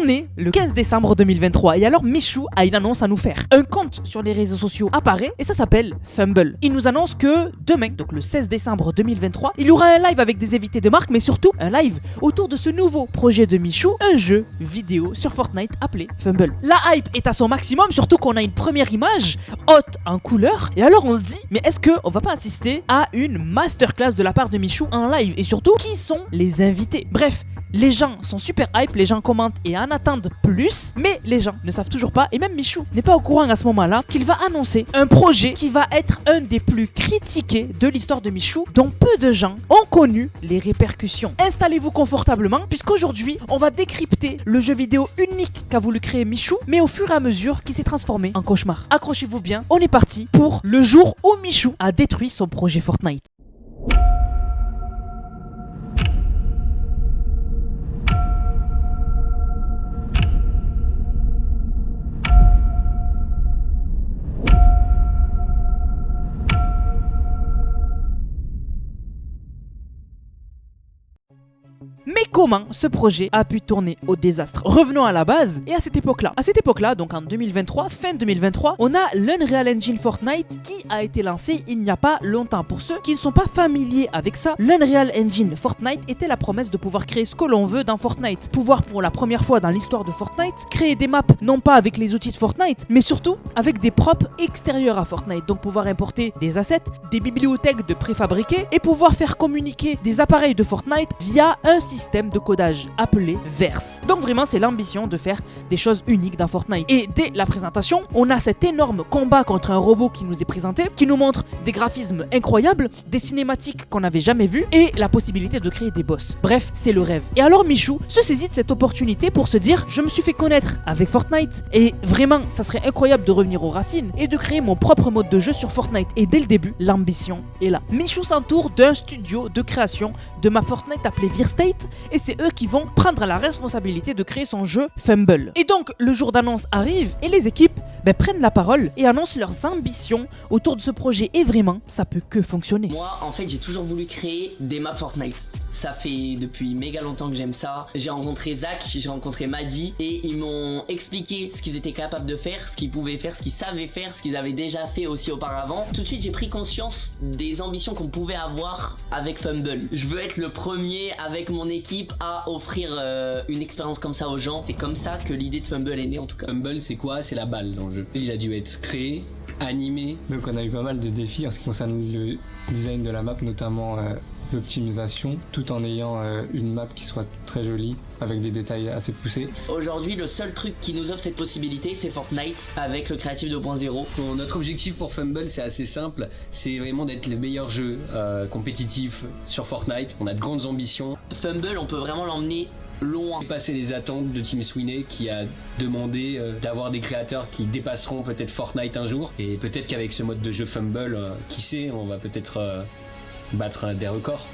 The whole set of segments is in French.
On est le 15 décembre 2023 et alors Michou a une annonce à nous faire. Un compte sur les réseaux sociaux apparaît et ça s'appelle Fumble. Il nous annonce que demain, donc le 16 décembre 2023, il y aura un live avec des invités de marque, mais surtout un live autour de ce nouveau projet de Michou, un jeu vidéo sur Fortnite appelé Fumble. La hype est à son maximum, surtout qu'on a une première image haute en couleur. Et alors on se dit, mais est-ce qu'on va pas assister à une masterclass de la part de Michou en live? Et surtout, qui sont les invités? Bref, les gens sont super hype, les gens commentent et en attendent plus, mais les gens ne savent toujours pas, et même Michou n'est pas au courant à ce moment-là, qu'il va annoncer un projet qui va être un des plus critiqués de l'histoire de Michou, dont peu de gens ont connu les répercussions. Installez-vous confortablement, puisqu'aujourd'hui, on va décrypter le jeu vidéo unique qu'a voulu créer Michou, mais au fur et à mesure qui s'est transformé en cauchemar. Accrochez-vous bien, on est parti pour le jour où Michou a détruit son projet Fortnite. Mais comment ce projet a pu tourner au désastre? Revenons à la base et à cette époque-là, donc en 2023, fin 2023, on a l'Unreal Engine Fortnite qui a été lancé il n'y a pas longtemps. Pour ceux qui ne sont pas familiers avec ça, l'Unreal Engine Fortnite était la promesse de pouvoir créer ce que l'on veut dans Fortnite. Pouvoir pour la première fois dans l'histoire de Fortnite, créer des maps non pas avec les outils de Fortnite, mais surtout avec des props extérieurs à Fortnite. Donc pouvoir importer des assets, des bibliothèques de préfabriqués et pouvoir faire communiquer des appareils de Fortnite via un système de codage appelé Verse. Donc vraiment c'est l'ambition de faire des choses uniques dans Fortnite. Et dès la présentation, on a cet énorme combat contre un robot qui nous est présenté, qui nous montre des graphismes incroyables, des cinématiques qu'on n'avait jamais vues et la possibilité de créer des boss. Bref, c'est le rêve. Et alors Michou se saisit de cette opportunité pour se dire, je me suis fait connaître avec Fortnite et vraiment ça serait incroyable de revenir aux racines et de créer mon propre mode de jeu sur Fortnite. Et dès le début, l'ambition est là. Michou s'entoure d'un studio de création de map Fortnite appelé Veerstate et c'est eux qui vont prendre la responsabilité de créer son jeu Fumble. Et donc le jour d'annonce arrive et les équipes prennent la parole et annoncent leurs ambitions autour de ce projet et vraiment ça peut que fonctionner. Moi en fait j'ai toujours voulu créer des maps Fortnite. Ça fait depuis méga longtemps que j'aime ça. J'ai rencontré Zach, j'ai rencontré Maddy et ils m'ont expliqué ce qu'ils étaient capables de faire, ce qu'ils pouvaient faire, ce qu'ils savaient faire, ce qu'ils avaient déjà fait aussi auparavant. Tout de suite j'ai pris conscience des ambitions qu'on pouvait avoir avec Fumble. Je veux être le premier avec mon équipe à offrir une expérience comme ça aux gens. C'est comme ça que l'idée de Fumble est née en tout cas. Fumble c'est quoi? C'est la balle dans le jeu. Il a dû être créé, animé. Donc on a eu pas mal de défis en ce qui concerne le design de la map, notamment l'optimisation, tout en ayant une map qui soit très jolie, avec des détails assez poussés. Aujourd'hui, le seul truc qui nous offre cette possibilité, c'est Fortnite avec le Creative 2.0. Notre objectif pour Fumble, c'est assez simple, c'est vraiment d'être le meilleur jeu compétitif sur Fortnite. On a de grandes ambitions. Fumble, on peut vraiment l'emmener loin. Dépasser les attentes de Tim Sweeney qui a demandé d'avoir des créateurs qui dépasseront peut-être Fortnite un jour. Et peut-être qu'avec ce mode de jeu Fumble, qui sait, on va peut-être battre des records.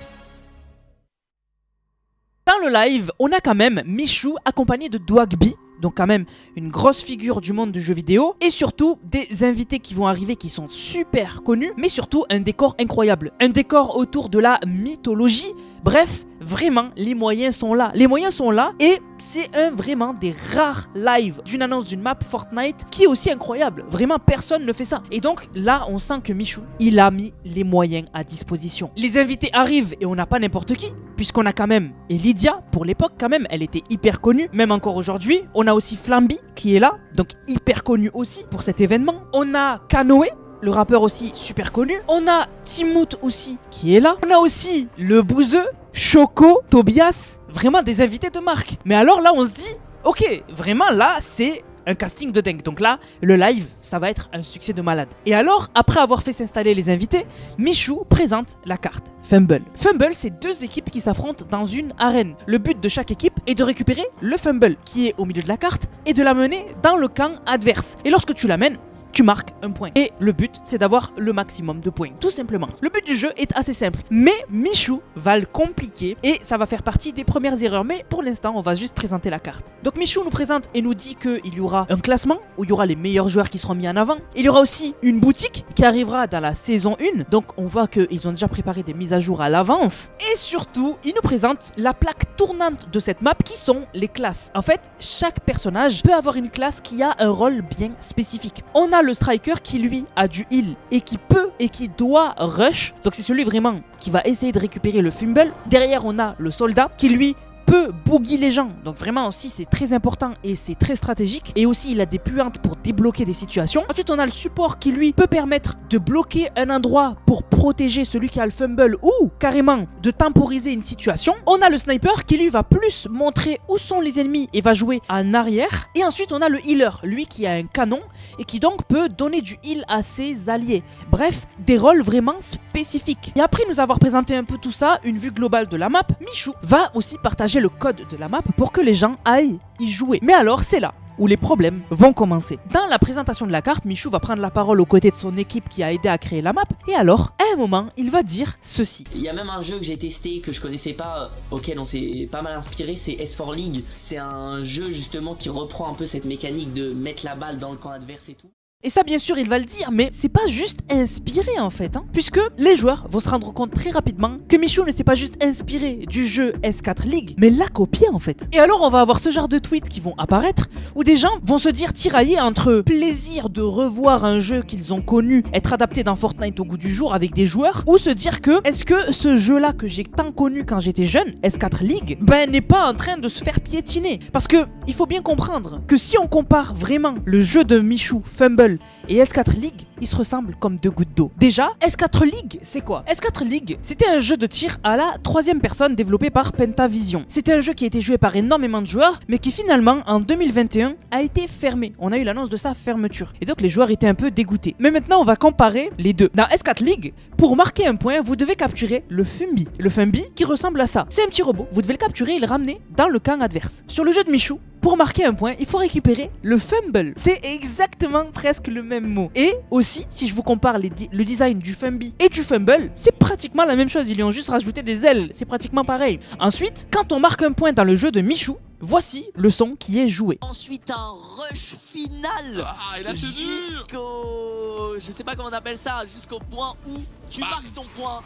Dans le live, on a quand même Michou accompagné de Dwagby, donc quand même une grosse figure du monde du jeu vidéo, et surtout des invités qui vont arriver qui sont super connus, mais surtout un décor incroyable, un décor autour de la mythologie. Bref, vraiment, les moyens sont là. Les moyens sont là et c'est vraiment des rares lives d'une annonce d'une map Fortnite qui est aussi incroyable. Vraiment, personne ne fait ça. Et donc, là, on sent que Michou, il a mis les moyens à disposition. Les invités arrivent et on n'a pas n'importe qui, puisqu'on a quand même Lydia, pour l'époque quand même, elle était hyper connue, même encore aujourd'hui. On a aussi Flamby qui est là, donc hyper connu aussi pour cet événement. On a Kanoé, le rappeur aussi super connu. On a Timoth aussi qui est là. On a aussi le Bouzeux, Choco, Tobias, vraiment des invités de marque. Mais alors là on se dit, ok, vraiment là c'est un casting de dingue. Donc là, le live, ça va être un succès de malade. Et alors, après avoir fait s'installer les invités, Michou présente la carte Fumble. Fumble, c'est deux équipes qui s'affrontent dans une arène. Le but de chaque équipe est de récupérer le Fumble qui est au milieu de la carte et de l'amener dans le camp adverse. Et lorsque tu l'amènes, tu marques un point. Et le but, c'est d'avoir le maximum de points, tout simplement. Le but du jeu est assez simple, mais Michou va le compliquer et ça va faire partie des premières erreurs. Mais pour l'instant, on va juste présenter la carte. Donc Michou nous présente et nous dit qu'il y aura un classement où il y aura les meilleurs joueurs qui seront mis en avant. Il y aura aussi une boutique qui arrivera dans la saison 1. Donc on voit qu'ils ont déjà préparé des mises à jour à l'avance. Et surtout, il nous présente la plaque tournante de cette map qui sont les classes. En fait, chaque personnage peut avoir une classe qui a un rôle bien spécifique. On a le striker qui lui a du heal et qui peut et qui doit rush. Donc c'est celui vraiment qui va essayer de récupérer le fumble. Derrière on a le soldat qui lui peut boogie les gens, donc vraiment aussi c'est très important et c'est très stratégique. Et aussi il a des puantes pour débloquer des situations. Ensuite on a le support qui lui peut permettre de bloquer un endroit pour protéger celui qui a le fumble ou carrément de temporiser une situation. On a le sniper qui lui va plus montrer où sont les ennemis et va jouer en arrière. Et ensuite on a le healer, lui qui a un canon et qui donc peut donner du heal à ses alliés. Bref, des rôles vraiment spécifiques. Et après nous avoir présenté un peu tout ça, une vue globale de la map, Michou va aussi partager le code de la map pour que les gens aillent y jouer. Mais alors c'est là où les problèmes vont commencer. Dans la présentation de la carte, Michou va prendre la parole aux côtés de son équipe qui a aidé à créer la map. Et alors, à un moment, il va dire ceci. Il y a même un jeu que j'ai testé que je connaissais pas, auquel on s'est pas mal inspiré, c'est S4 League. C'est un jeu justement qui reprend un peu cette mécanique de mettre la balle dans le camp adverse et tout. Et ça bien sûr il va le dire, mais c'est pas juste inspiré en fait, puisque les joueurs vont se rendre compte très rapidement que Michou ne s'est pas juste inspiré du jeu S4 League, mais l'a copié en fait. Et alors on va avoir ce genre de tweets qui vont apparaître, où des gens vont se dire tiraillés entre plaisir de revoir un jeu qu'ils ont connu être adapté dans Fortnite au goût du jour avec des joueurs, ou se dire que est-ce que ce jeu là que j'ai tant connu quand j'étais jeune, S4 League, n'est pas en train de se faire piétiner. Parce que il faut bien comprendre que si on compare vraiment le jeu de Michou, Fumble et S4 League, ils se ressemblent comme deux gouttes d'eau. Déjà, S4 League, c'est quoi? S4 League, c'était un jeu de tir à la 3e personne développé par Pentavision. C'était un jeu qui a été joué par énormément de joueurs, mais qui finalement, en 2021, a été fermé. On a eu l'annonce de sa fermeture. Et donc les joueurs étaient un peu dégoûtés. Mais maintenant, on va comparer les deux. Dans S4 League, pour marquer un point, vous devez capturer le Fumbi. Le Fumbi qui ressemble à ça. C'est un petit robot. Vous devez le capturer et le ramener dans le camp adverse. Sur le jeu de Michou, pour marquer un point, il faut récupérer le fumble. C'est exactement presque le même mot. Et aussi, si je vous compare le design du Fumbi et du fumble, c'est pratiquement la même chose. Ils lui ont juste rajouté des ailes. C'est pratiquement pareil. Ensuite, quand on marque un point dans le jeu de Michou, voici le son qui est joué. Ensuite un rush final jusqu'au... je sais pas comment on appelle ça, jusqu'au point où tu marques ton point.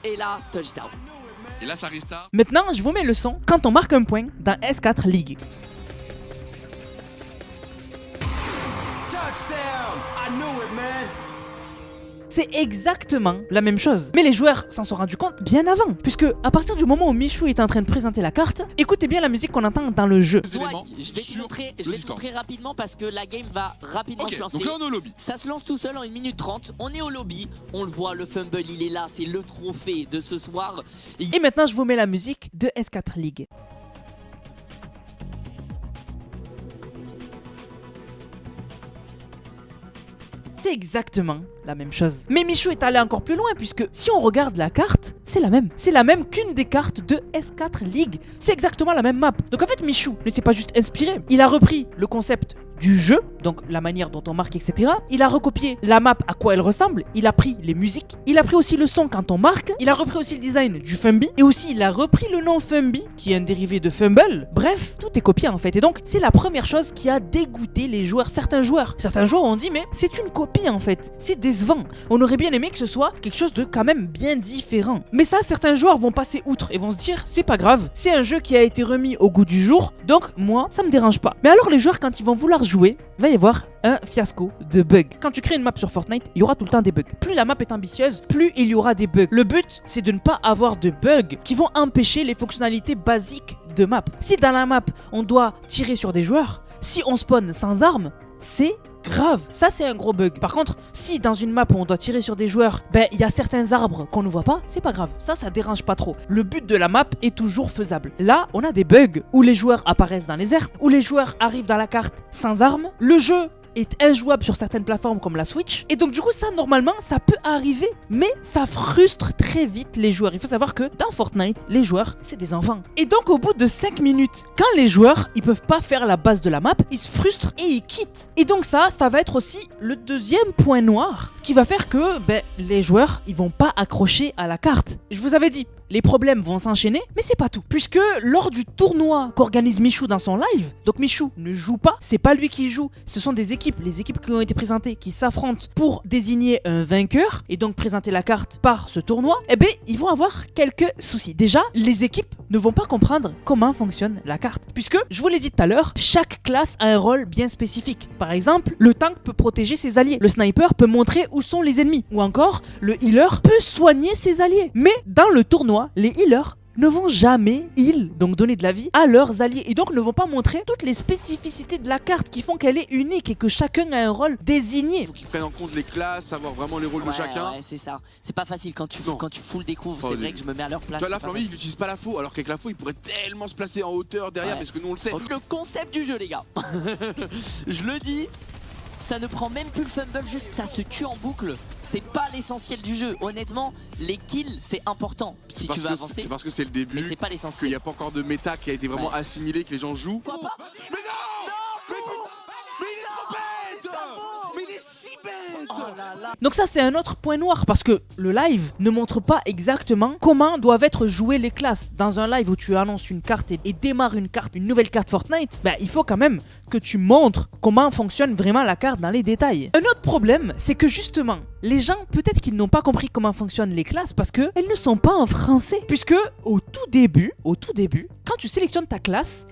Et là, touchdown. Et là ça restart. Maintenant, je vous mets le son quand on marque un point dans S4 League. C'est exactement la même chose. Mais les joueurs s'en sont rendus compte bien avant. Puisque à partir du moment où Michou est en train de présenter la carte, écoutez bien la musique qu'on entend dans le jeu. Swag, je vais te montrer rapidement parce que la game va rapidement se lancer. Donc là on est au lobby. Ça se lance tout seul en 1 minute 30. On est au lobby, on le voit, le fumble il est là, c'est le trophée de ce soir. Et maintenant je vous mets la musique de S4 League. C'est exactement la même chose. Mais Michou est allé encore plus loin puisque si on regarde la carte, c'est la même. C'est la même qu'une des cartes de S4 League. C'est exactement la même map. Donc en fait Michou ne s'est pas juste inspiré. Il a repris le concept du jeu, donc la manière dont on marque, etc. Il a recopié la map à quoi elle ressemble, il a pris les musiques, il a pris aussi le son quand on marque, il a repris aussi le design du Fumbi, et aussi il a repris le nom Fumbi, qui est un dérivé de Fumble. Bref, tout est copié en fait, et donc c'est la première chose qui a dégoûté les joueurs. Certains joueurs ont dit mais c'est une copie en fait, c'est décevant. On aurait bien aimé que ce soit quelque chose de quand même bien différent. Mais ça, certains joueurs vont passer outre et vont se dire c'est pas grave, c'est un jeu qui a été remis au goût du jour, donc moi ça me dérange pas. Mais alors les joueurs quand ils vont vouloir jouer, il va y avoir un fiasco de bugs. Quand tu crées une map sur Fortnite, il y aura tout le temps des bugs. Plus la map est ambitieuse, plus il y aura des bugs. Le but, c'est de ne pas avoir de bugs qui vont empêcher les fonctionnalités basiques de map. Si dans la map, on doit tirer sur des joueurs, si on spawn sans armes, c'est grave. Ça, c'est un gros bug. Par contre, si dans une map où on doit tirer sur des joueurs, il y a certains arbres qu'on ne voit pas, c'est pas grave. Ça dérange pas trop. Le but de la map est toujours faisable. Là, on a des bugs où les joueurs apparaissent dans les airs, où les joueurs arrivent dans la carte sans armes. Le jeu est injouable sur certaines plateformes comme la Switch. Et donc du coup ça normalement ça peut arriver, mais ça frustre très vite les joueurs. Il faut savoir que dans Fortnite, les joueurs c'est des enfants. Et donc au bout de 5 minutes, quand les joueurs ils peuvent pas faire la base de la map, ils se frustrent et ils quittent. Et donc ça va être aussi le deuxième point noir qui va faire que les joueurs ils vont pas accrocher à la carte. Je vous avais dit, les problèmes vont s'enchaîner, mais c'est pas tout. Puisque lors du tournoi qu'organise Michou dans son live, donc Michou ne joue pas, c'est pas lui qui joue, ce sont des équipes, les équipes qui ont été présentées, qui s'affrontent pour désigner un vainqueur et donc présenter la carte par ce tournoi, ils vont avoir quelques soucis. Déjà, les équipes ne vont pas comprendre comment fonctionne la carte. Puisque, je vous l'ai dit tout à l'heure, chaque classe a un rôle bien spécifique. Par exemple, le tank peut protéger ses alliés, le sniper peut montrer où sont les ennemis, ou encore, le healer peut soigner ses alliés. Mais dans le tournoi, les healers ne vont jamais heal, donc donner de la vie à leurs alliés, et donc ne vont pas montrer toutes les spécificités de la carte qui font qu'elle est unique et que chacun a un rôle désigné. Il faut qu'ils prennent en compte les classes, savoir vraiment les rôles de chacun. Ouais, c'est ça. C'est pas facile quand tu full découvres, c'est vrai que je me mets à leur place. Tu vois, là, Flamby, il n'utilise pas la faux, alors qu'avec la faux, il pourrait tellement se placer en hauteur derrière, parce que nous on le sait. Le concept du jeu, les gars. Je le dis. Ça ne prend même plus le fumble, juste ça se tue en boucle. C'est pas l'essentiel du jeu. Honnêtement, les kills, c'est important si tu veux avancer. C'est parce que c'est le début. Mais c'est pas l'essentiel. Qu'il n'y a pas encore de méta qui a été vraiment assimilé, que les gens jouent. Quoi pas? Mais non, mais il est trop bête. Mais il est si bête. Oh là là. Donc ça c'est un autre point noir parce que le live ne montre pas exactement comment doivent être jouées les classes. Dans un live où tu annonces une carte et démarres une nouvelle carte Fortnite, il faut quand même que tu montres comment fonctionne vraiment la carte dans les détails. Un autre problème, c'est que justement, les gens peut-être qu'ils n'ont pas compris comment fonctionnent les classes parce que elles ne sont pas en français. Puisque au tout début, quand tu sélectionnes ta classe,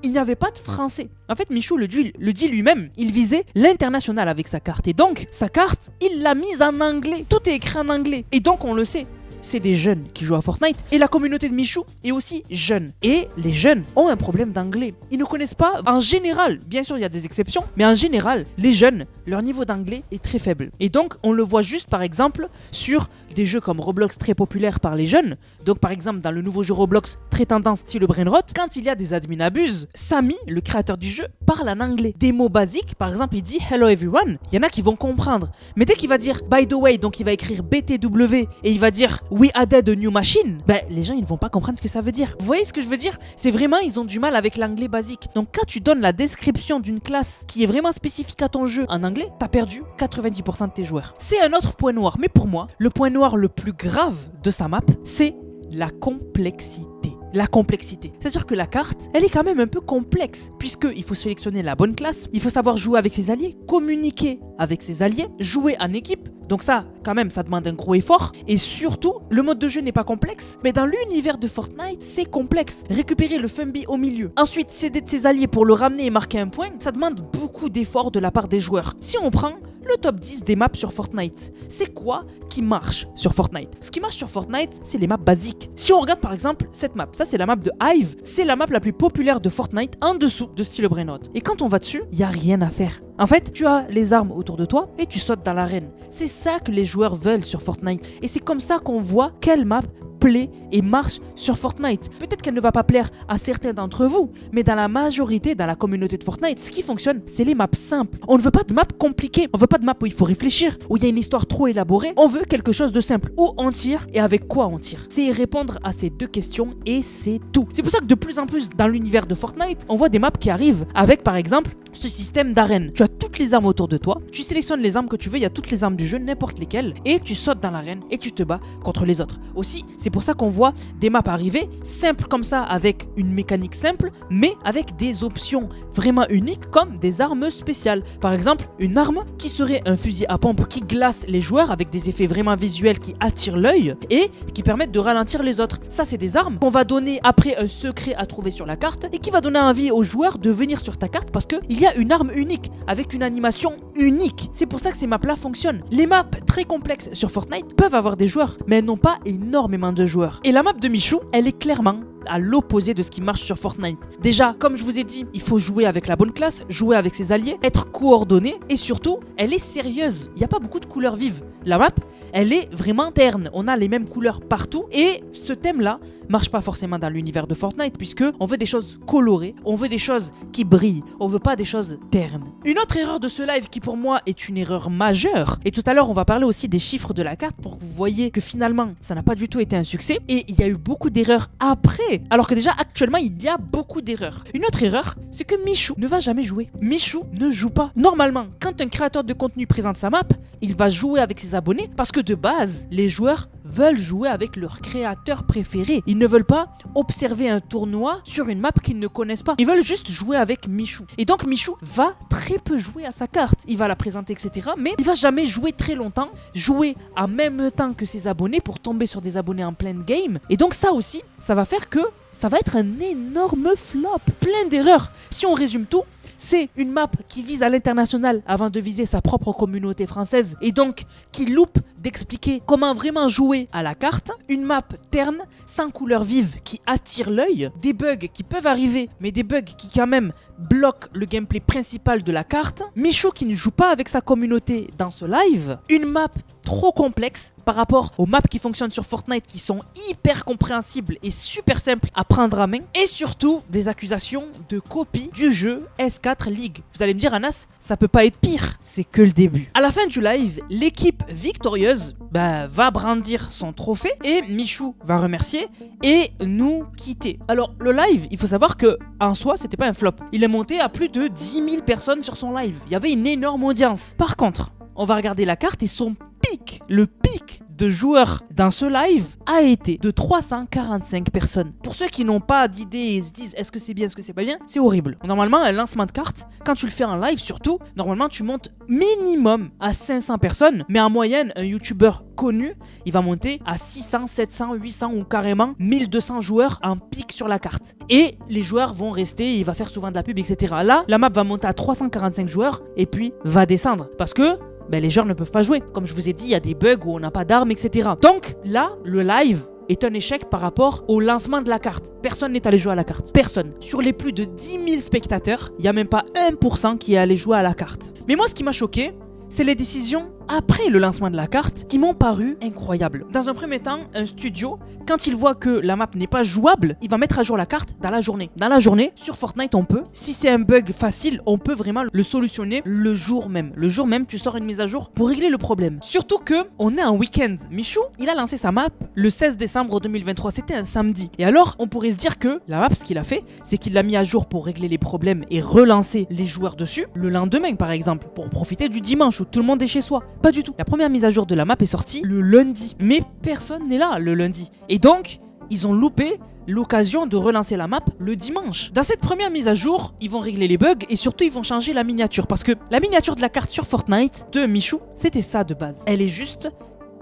il n'y avait pas de français. En fait, Michou le dit lui-même, il visait l'international avec sa carte. Et donc, sa carte, il l'a mise en anglais. Tout est écrit en anglais. Et donc, on le sait, c'est des jeunes qui jouent à Fortnite et la communauté de Michou est aussi jeune. Et les jeunes ont un problème d'anglais. Ils ne connaissent pas, en général, bien sûr il y a des exceptions, mais en général, les jeunes, leur niveau d'anglais est très faible. Et donc on le voit juste par exemple sur des jeux comme Roblox très populaires par les jeunes. Donc par exemple dans le nouveau jeu Roblox très tendance style Brainrot, quand il y a des admin abuse, Samy, le créateur du jeu, parle en anglais. Des mots basiques, par exemple il dit hello everyone, il y en a qui vont comprendre. Mais dès qu'il va dire by the way, donc il va écrire BTW et il va dire we added a new machine, les gens ils ne vont pas comprendre ce que ça veut dire. Vous voyez ce que je veux dire? C'est vraiment, ils ont du mal avec l'anglais basique. Donc quand tu donnes la description d'une classe qui est vraiment spécifique à ton jeu en anglais, t'as perdu 90% de tes joueurs. C'est un autre point noir, mais pour moi, le point noir le plus grave de sa map, c'est la complexité. La complexité. C'est-à-dire que la carte, elle est quand même un peu complexe, puisqu'il faut sélectionner la bonne classe, il faut savoir jouer avec ses alliés, communiquer avec ses alliés, jouer en équipe. Donc ça, quand même, ça demande un gros effort. Et surtout, le mode de jeu n'est pas complexe, mais dans l'univers de Fortnite, c'est complexe. Récupérer le Fumby au milieu, ensuite céder de ses alliés pour le ramener et marquer un point, ça demande beaucoup d'efforts de la part des joueurs. Si on prend le top 10 des maps sur Fortnite, c'est quoi qui marche sur Fortnite? Ce qui marche sur Fortnite, c'est les maps basiques. Si on regarde par exemple cette map, ça c'est la map de Hive, c'est la map la plus populaire de Fortnite en dessous de Steel Brainrot. Et quand on va dessus, il n'y a rien à faire. En fait, tu as les armes autour de toi et tu sautes dans l'arène. C'est ça que les joueurs veulent sur Fortnite. Et c'est comme ça qu'on voit quelle map plaît et marche sur Fortnite. Peut-être qu'elle ne va pas plaire à certains d'entre vous, mais dans la majorité, dans la communauté de Fortnite, ce qui fonctionne, c'est les maps simples. On ne veut pas de maps compliquées, on veut pas de maps où il faut réfléchir, où il y a une histoire trop élaborée. On veut quelque chose de simple, où on tire et avec quoi on tire. C'est répondre à ces deux questions et c'est tout. C'est pour ça que de plus en plus dans l'univers de Fortnite, on voit des maps qui arrivent avec par exemple ce système d'arène. Tu as toutes les armes autour de toi, tu sélectionnes les armes que tu veux, il y a toutes les armes du jeu, n'importe lesquelles, et tu sautes dans l'arène et tu te bats contre les autres. Aussi, c'est pour ça qu'on voit des maps arriver simples comme ça, avec une mécanique simple, mais avec des options vraiment uniques comme des armes spéciales. Par exemple, une arme qui serait un fusil à pompe qui glace les joueurs avec des effets vraiment visuels qui attirent l'œil et qui permettent de ralentir les autres. Ça, c'est des armes qu'on va donner après un secret à trouver sur la carte et qui va donner envie aux joueurs de venir sur ta carte parce qu'il y a une arme unique avec une animation unique. C'est pour ça que ces maps là fonctionnent. Les maps très complexes sur Fortnite peuvent avoir des joueurs, mais elles n'ont pas énormément de joueurs. Et la map de Michou, elle est clairement à l'opposé de ce qui marche sur Fortnite. Déjà, comme je vous ai dit, il faut jouer avec la bonne classe, jouer avec ses alliés, être coordonné et surtout, elle est sérieuse. Il n'y a pas beaucoup de couleurs vives. La map, elle est vraiment terne. On a les mêmes couleurs partout et ce thème-là marche pas forcément dans l'univers de Fortnite puisque on veut des choses colorées, on veut des choses qui brillent, on veut pas des choses ternes. Une autre erreur de ce live qui pour moi est une erreur majeure, et tout à l'heure on va parler aussi des chiffres de la carte pour que vous voyez que finalement ça n'a pas du tout été un succès et il y a eu beaucoup d'erreurs après, alors que déjà actuellement il y a beaucoup d'erreurs. Une autre erreur, c'est que Michou ne va jamais jouer. Michou ne joue pas. Normalement, quand un créateur de contenu présente sa map, il va jouer avec ses abonnés parce que de base, les joueurs veulent jouer avec leur créateur préféré. Ils ne veulent pas observer un tournoi sur une map qu'ils ne connaissent pas. Ils veulent juste jouer avec Michou. Et donc Michou va très peu jouer à sa carte. Il va la présenter, etc. Mais il va jamais jouer très longtemps, jouer en même temps que ses abonnés pour tomber sur des abonnés en pleine game. Et donc ça aussi, ça va faire que ça va être un énorme flop. Plein d'erreurs. Si on résume tout, c'est une map qui vise à l'international avant de viser sa propre communauté française et donc qui loupe d'expliquer comment vraiment jouer à la carte. Une map terne, sans couleur vive, qui attire l'œil, des bugs qui peuvent arriver, mais des bugs qui quand même bloquent le gameplay principal de la carte. Michou qui ne joue pas avec sa communauté dans ce live. Une map trop complexe par rapport aux maps qui fonctionnent sur Fortnite qui sont hyper compréhensibles et super simples à prendre à main. Et surtout, des accusations de copie du jeu S4 League. Vous allez me dire, Anas, ça peut pas être pire. C'est que le début. À la fin du live, l'équipe victorieuse va brandir son trophée et Michou va remercier et nous quitter. Alors, le live, il faut savoir que en soi, c'était pas un flop. Il est monté à plus de 10 000 personnes sur son live. Il y avait une énorme audience. Par contre, on va regarder la carte et son pic, le pic de joueurs dans ce live a été de 345 personnes. Pour ceux qui n'ont pas d'idée et se disent est-ce que c'est bien, est-ce que c'est pas bien, c'est horrible. Normalement, un lancement de carte, quand tu le fais en live surtout, normalement tu montes minimum à 500 personnes, mais en moyenne, un youtubeur connu, il va monter à 600, 700, 800 ou carrément 1200 joueurs en pic sur la carte. Et les joueurs vont rester, il va faire souvent de la pub, etc. Là, la map va monter à 345 joueurs et puis va descendre parce que les joueurs ne peuvent pas jouer. Comme je vous ai dit, il y a des bugs où on n'a pas d'armes, etc. Donc là, le live est un échec par rapport au lancement de la carte. Personne n'est allé jouer à la carte. Personne. Sur les plus de 10 000 spectateurs, il n'y a même pas 1% qui est allé jouer à la carte. Mais moi, ce qui m'a choqué, c'est les décisions après le lancement de la carte qui m'ont paru incroyables. Dans un premier temps, un studio, quand il voit que la map n'est pas jouable, il va mettre à jour la carte dans la journée. Dans la journée, sur Fortnite, on peut. Si c'est un bug facile, on peut vraiment le solutionner le jour même. Le jour même, tu sors une mise à jour pour régler le problème. Surtout que on est un week-end. Michou, il a lancé sa map le 16 décembre 2023. C'était un samedi. Et alors, on pourrait se dire que la map, ce qu'il a fait, c'est qu'il l'a mis à jour pour régler les problèmes et relancer les joueurs dessus le lendemain, par exemple, pour profiter du dimanche où tout le monde est chez soi. Pas du tout. La première mise à jour de la map est sortie le lundi. Mais personne n'est là le lundi. Et donc, ils ont loupé l'occasion de relancer la map le dimanche. Dans cette première mise à jour, ils vont régler les bugs et surtout ils vont changer la miniature. Parce que la miniature de la carte sur Fortnite de Michou, c'était ça de base. Elle est juste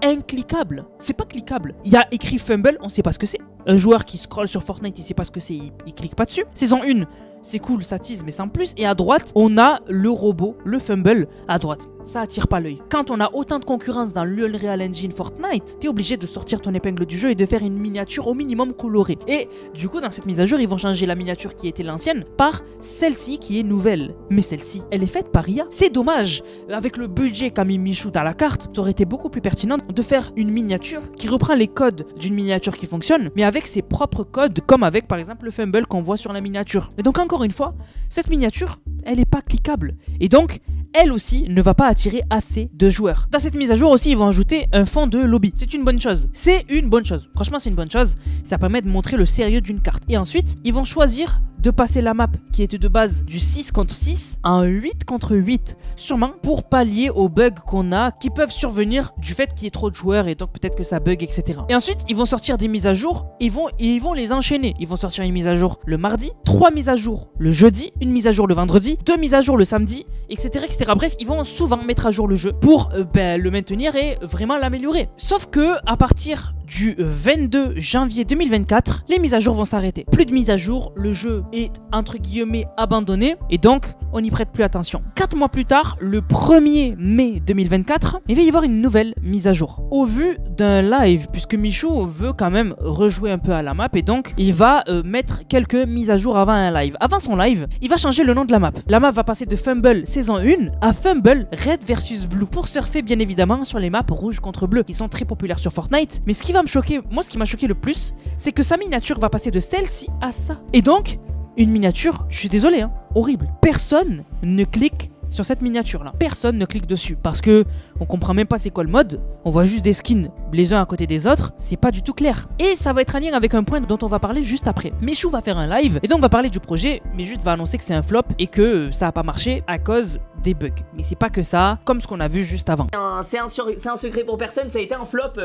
incliquable. C'est pas cliquable. Il y a écrit Fumble, on sait pas ce que c'est. Un joueur qui scrolle sur Fortnite, il sait pas ce que c'est, il clique pas dessus. Saison 1, c'est cool, ça tease, mais sans plus. Et à droite, on a le robot, le Fumble, à droite. Ça attire pas l'œil. Quand on a autant de concurrence dans l'Unreal Engine Fortnite, t'es obligé de sortir ton épingle du jeu et de faire une miniature au minimum colorée. Et du coup, dans cette mise à jour, ils vont changer la miniature qui était l'ancienne par celle-ci qui est nouvelle. Mais celle-ci, elle est faite par IA. C'est dommage. Avec le budget qu'a mis Michou dans la carte, ça aurait été beaucoup plus pertinent de faire une miniature qui reprend les codes d'une miniature qui fonctionne, mais avec ses propres codes, comme avec par exemple le Fumble qu'on voit sur la miniature. Et donc encore une fois, cette miniature, elle est pas cliquable. Et donc, elle aussi ne va pas attirer assez de joueurs. Dans cette mise à jour aussi, ils vont ajouter un fond de lobby. C'est une bonne chose. C'est une bonne chose. Franchement, c'est une bonne chose. Ça permet de montrer le sérieux d'une carte. Et ensuite, ils vont choisir de passer la map qui était de base du 6 contre 6 en 8 contre 8. Sûrement pour pallier aux bugs qu'on a qui peuvent survenir du fait qu'il y ait trop de joueurs et donc peut-être que ça bug, etc. Et ensuite, ils vont sortir des mises à jour et ils vont les enchaîner. Ils vont sortir une mise à jour le mardi, 3 mises à jour le jeudi, une mise à jour le vendredi, 2 mises à jour le samedi, etc. etc. Bref, ils vont souvent mettre à jour le jeu pour le maintenir et vraiment l'améliorer. Sauf que à partir du 22 janvier 2024, les mises à jour vont s'arrêter. Plus de mises à jour, le jeu est entre guillemets abandonné et donc on n'y prête plus attention. 4 mois plus tard, le 1er mai 2024, il va y avoir une nouvelle mise à jour. Au vu d'un live, puisque Michou veut quand même rejouer un peu à la map et donc il va mettre quelques mises à jour avant un live. Avant son live, il va changer le nom de la map. La map va passer de Fumble saison 1 à Fumble Red vs Blue pour surfer bien évidemment sur les maps rouge contre bleu qui sont très populaires sur Fortnite. Mais ce qui va me choquer, moi ce qui m'a choqué le plus, c'est que sa miniature va passer de celle-ci à ça. Et donc, une miniature, je suis désolé, hein, horrible. Personne ne clique sur cette miniature là. Personne ne clique dessus parce que on comprend même pas c'est quoi le mode. On voit juste des skins les uns à côté des autres. C'est pas du tout clair. Et ça va être en lien avec un point dont on va parler juste après. Michou va faire un live et donc on va parler du projet, mais juste va annoncer que c'est un flop et que ça a pas marché à cause des bugs. Mais c'est pas que ça, comme ce qu'on a vu juste avant. C'est un secret pour personne, ça a été un flop.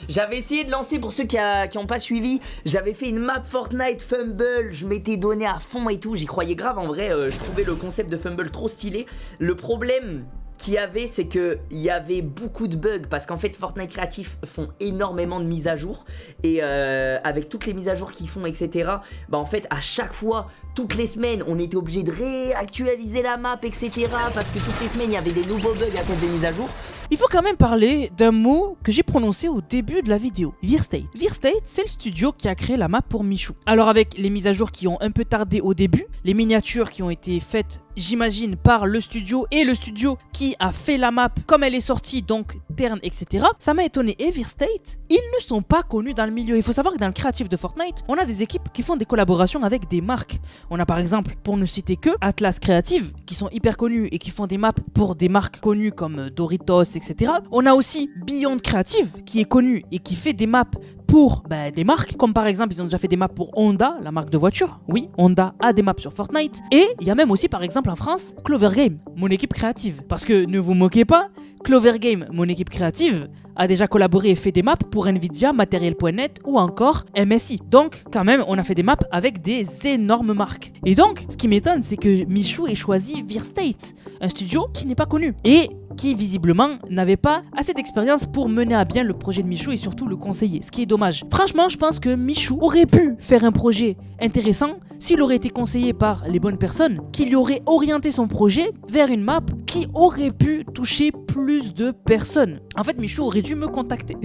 J'avais essayé de lancer, pour ceux qui ont pas suivi, j'avais fait une map Fortnite Fumble, je m'étais donné à fond et tout, j'y croyais grave en vrai, je trouvais le concept de Fumble trop stylé. Le problème qu'il y avait, c'est qu'il y avait beaucoup de bugs parce qu'en fait Fortnite Créatif font énormément de mises à jour et avec toutes les mises à jour qu'ils font, etc., bah en fait à chaque fois, toutes les semaines, on était obligé de réactualiser la map, etc., parce que toutes les semaines il y avait des nouveaux bugs à cause des mises à jour. Il faut quand même parler d'un mot que j'ai prononcé au début de la vidéo, Veerstate. Veerstate, c'est le studio qui a créé la map pour Michou. Alors avec les mises à jour qui ont un peu tardé au début, les miniatures qui ont été faites, j'imagine, par le studio et le studio qui a fait la map comme elle est sortie, donc terne, etc., ça m'a étonné. Et Veerstate, ils ne sont pas connus dans le milieu. Il faut savoir que dans le créatif de Fortnite, on a des équipes qui font des collaborations avec des marques. On a par exemple, pour ne citer que, Atlas Creative, qui sont hyper connus et qui font des maps pour des marques connues comme Doritos, etc. On a aussi Beyond Creative, qui est connu et qui fait des maps pour des marques, comme par exemple ils ont déjà fait des maps pour Honda, la marque de voiture. Oui, Honda a des maps sur Fortnite. Et il y a même aussi par exemple en France, Clover Game, mon équipe créative. Parce que ne vous moquez pas, Clover Game, mon équipe créative, a déjà collaboré et fait des maps pour Nvidia, Material.net ou encore MSI. Donc quand même on a fait des maps avec des énormes marques. Et donc ce qui m'étonne, c'est que Michou ait choisi Veerstate, un studio qui n'est pas connu et qui visiblement n'avait pas assez d'expérience pour mener à bien le projet de Michou et surtout le conseiller, ce qui est dommage. Franchement, je pense que Michou aurait pu faire un projet intéressant s'il aurait été conseillé par les bonnes personnes, qui lui auraient orienté son projet vers une map qui aurait pu toucher plus de personnes. En fait, Michou aurait dû me contacter.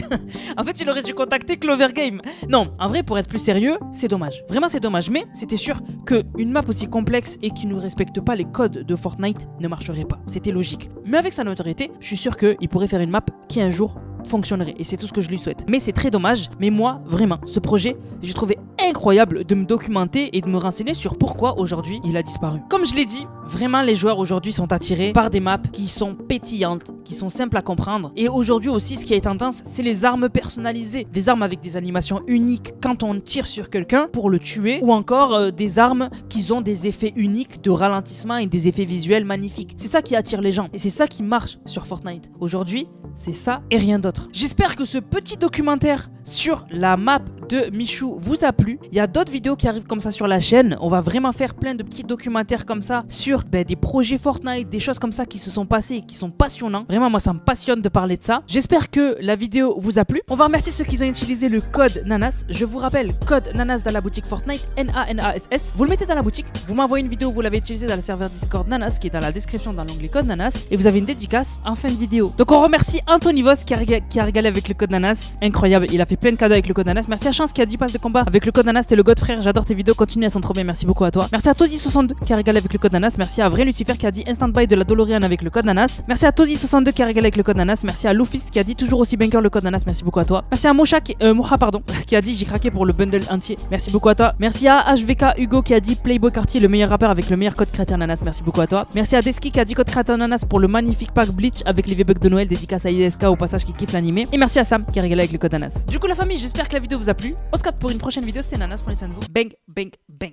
En fait, il aurait dû contacter Clover Game. Non, en vrai, pour être plus sérieux, c'est dommage. Vraiment, c'est dommage. Mais c'était sûr qu'une map aussi complexe et qui ne respecte pas les codes de Fortnite ne marcherait pas. C'était logique. Mais avec sa notoriété, je suis sûr qu'il pourrait faire une map qui un jour fonctionnerait et c'est tout ce que je lui souhaite. Mais c'est très dommage, mais moi vraiment ce projet, j'ai trouvé incroyable de me documenter et de me renseigner sur pourquoi aujourd'hui il a disparu. Comme je l'ai dit, vraiment les joueurs aujourd'hui sont attirés par des maps qui sont pétillantes, qui sont simples à comprendre, et aujourd'hui aussi ce qui est tendance, c'est les armes personnalisées, des armes avec des animations uniques quand on tire sur quelqu'un pour le tuer, ou encore des armes qui ont des effets uniques de ralentissement et des effets visuels magnifiques. C'est ça qui attire les gens et c'est ça qui marche sur Fortnite. Aujourd'hui, c'est ça et rien d'autre. J'espère que ce petit documentaire sur la map de Michou vous a plu. Il y a d'autres vidéos qui arrivent comme ça sur la chaîne. On va vraiment faire plein de petits documentaires comme ça sur des projets Fortnite, des choses comme ça qui se sont passées et qui sont passionnants. Vraiment, moi ça me passionne de parler de ça. J'espère que la vidéo vous a plu. On va remercier ceux qui ont utilisé le code NANAS. Je vous rappelle, code NANAS dans la boutique Fortnite, NANASS. Vous le mettez dans la boutique, vous m'envoyez une vidéo où vous l'avez utilisé dans le serveur Discord NANAS qui est dans la description dans l'onglet code NANAS et vous avez une dédicace en fin de vidéo. Donc on remercie Anthony Vos qui a régalé avec le code NANAS. Incroyable, il a fait plein de cadeaux avec le code NANAS. Merci à Chance qui a 10 passes de combat avec le code NANAS. T'es le god frère, j'adore tes vidéos, continue, elles sont trop bien, merci beaucoup à toi. Merci à Tozy62 qui a régalé avec le code NANAS. Merci à Vrai Lucifer qui a dit instant buy de la Dolorian avec le code NANAS. Merci à Tozy62 qui a régalé avec le code NANAS. Merci à Loufist qui a dit toujours aussi banker le code NANAS, merci beaucoup à toi. Merci à Moha qui a dit j'ai craqué pour le bundle entier, merci beaucoup à toi. Merci à HVK Hugo qui a dit Playboy Cartier le meilleur rappeur avec le meilleur code créateur NANAS, merci beaucoup à toi. Merci à Deski qui a dit code créateur NANAS pour le magnifique pack Bleach avec les V-Bucks de Noël, dédicace à ISK au passage qui kiffe l'animé. Et merci à Sam qui a régalé avec le code NANAS. Du coup la famille, j'espère que la vidéo vous a plu. On se capte pour une prochaine vidéo, c'était NANAS, prenez soin de vous. Bang, bang, bang.